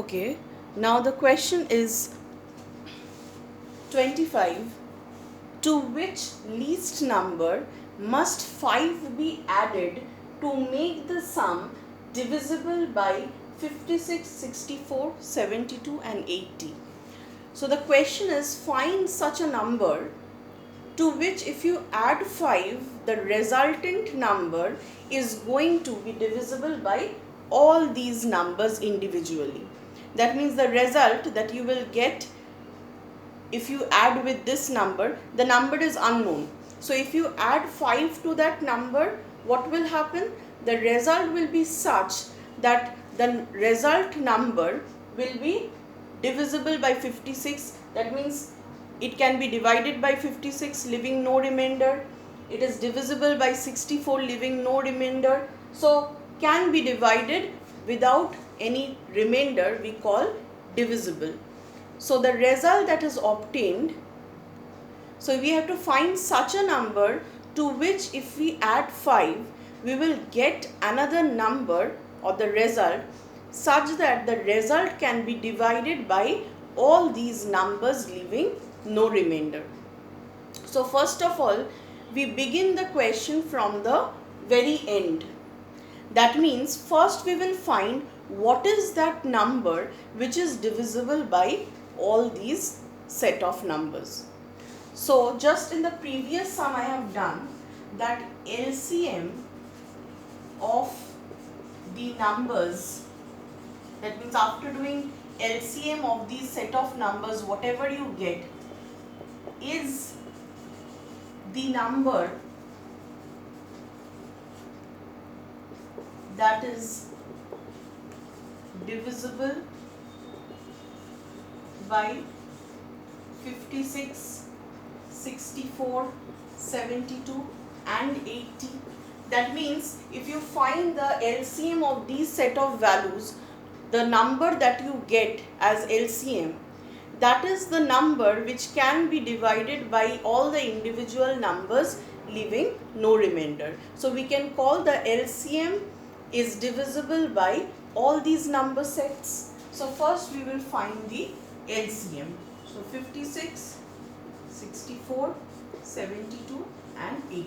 Okay, now the question is 25. To which least number must 5 be added to make the sum divisible by 56, 64, 72 and 80? So the question is, find such a number to which if you add 5, the resultant number is going to be divisible by all these numbers individually. That means the result that you will get if you add with this number, the number is unknown. So if you add 5 to that number, what will happen? The result will be such that the result number will be divisible by 56. That means it can be divided by 56, leaving no remainder. It is divisible by 64, leaving no remainder. So can be divided without any remainder, we call divisible. So the result that is obtained, so we have to find such a number to which if we add 5, we will get another number or the result such that the result can be divided by all these numbers leaving no remainder. So first of all, we begin the question from the very end. That means first we will find what is that number which is divisible by all these set of numbers. So just in the previous sum I have done that LCM of the numbers, that means after doing LCM of these set of numbers, whatever you get is the number that is divisible by 56, 64, 72 and 80. That means if you find the LCM of these set of values, the number that you get as LCM, that is the number which can be divided by all the individual numbers leaving no remainder. So we can call the LCM is divisible by all these number sets. So first we will find the LCM. So 56, 64, 72 and 80.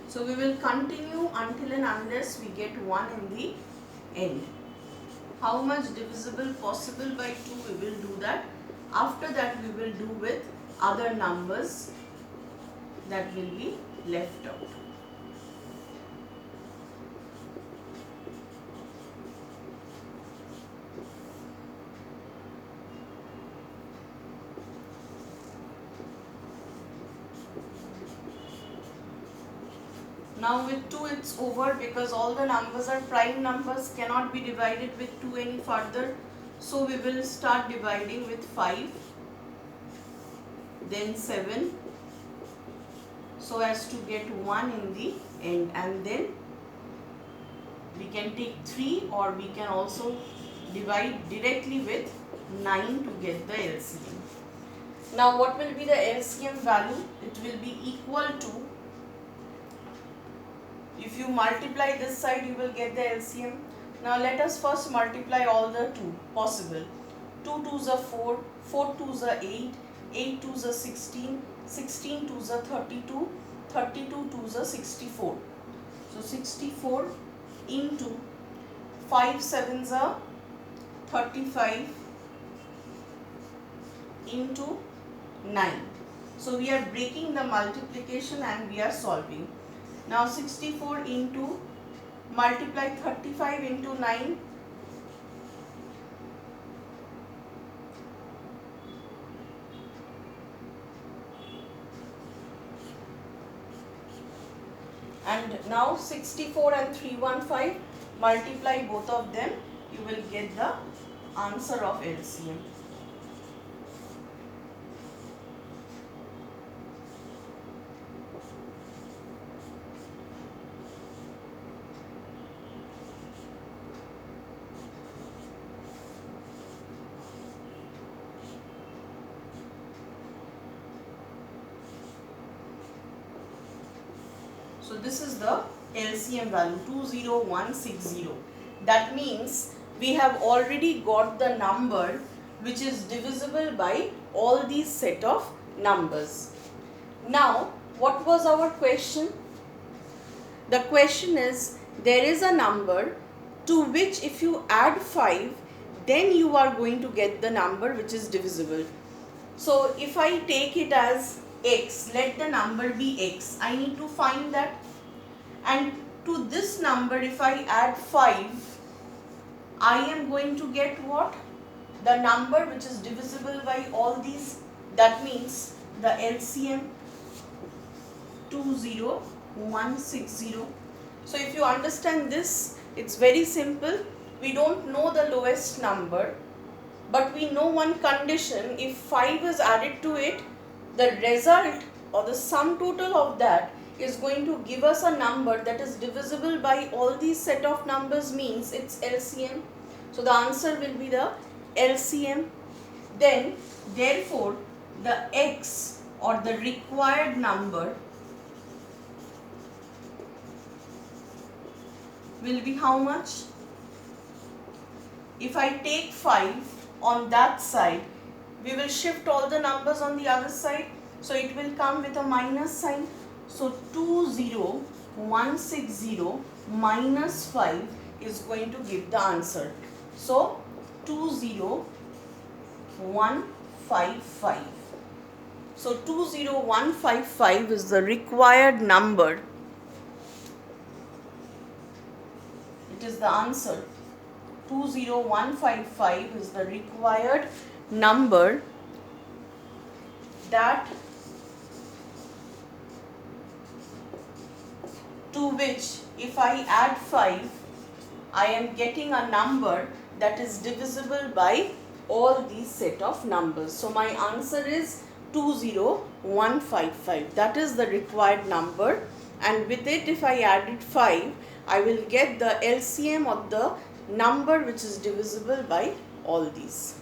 So we will continue until and unless we get 1 in the end. How much divisible possible by 2, we will do that. After that we will do with other numbers that will be left out. Now with 2 it's over because all the numbers are prime numbers, cannot be divided with 2 any further. So we will start dividing with 5, then 7, so as to get 1 in the end, and then we can take 3 or we can also divide directly with 9 to get the LCM. Now what will be the LCM value? It will be equal to, if you multiply this side, you will get the LCM. Now let us first multiply all the 2 possible. 2 2s are 4, 4 2s are 8, 8 2s are 16, 16 2s are 32, 32 2s are 64. So 64 into 5 7s are 35 into 9. So we are breaking the multiplication and we are solving. Now 64 into, multiply 35 into 9, and now 64 and 315, multiply both of them, you will get the answer of LCM. So this is the LCM value 20160. That means we have already got the number which is divisible by all these set of numbers. Now what was our question? The question is, there is a number to which if you add 5, then you are going to get the number which is divisible. So if I take it as x, let the number be x, I need to find that. And to this number if I add 5, I am going to get what? The number which is divisible by all these. That means the LCM 20160. So if you understand this, it's very simple. We don't know the lowest number, but we know one condition. If 5 is added to it, the result or the sum total of that is going to give us a number that is divisible by all these set of numbers, means it's LCM. So the answer will be the LCM. Then therefore the x or the required number will be how much? If I take 5 on that side, we will shift all the numbers on the other side. So it will come with a minus sign. So 20160 minus 5 is going to give the answer. So 20155. So 20155 is the required number. It is the answer. 20155 is the required number that to which if I add 5, I am getting a number that is divisible by all these set of numbers. So my answer is 20155. That is the required number, and with it if I added 5, I will get the LCM of the number which is divisible by all these.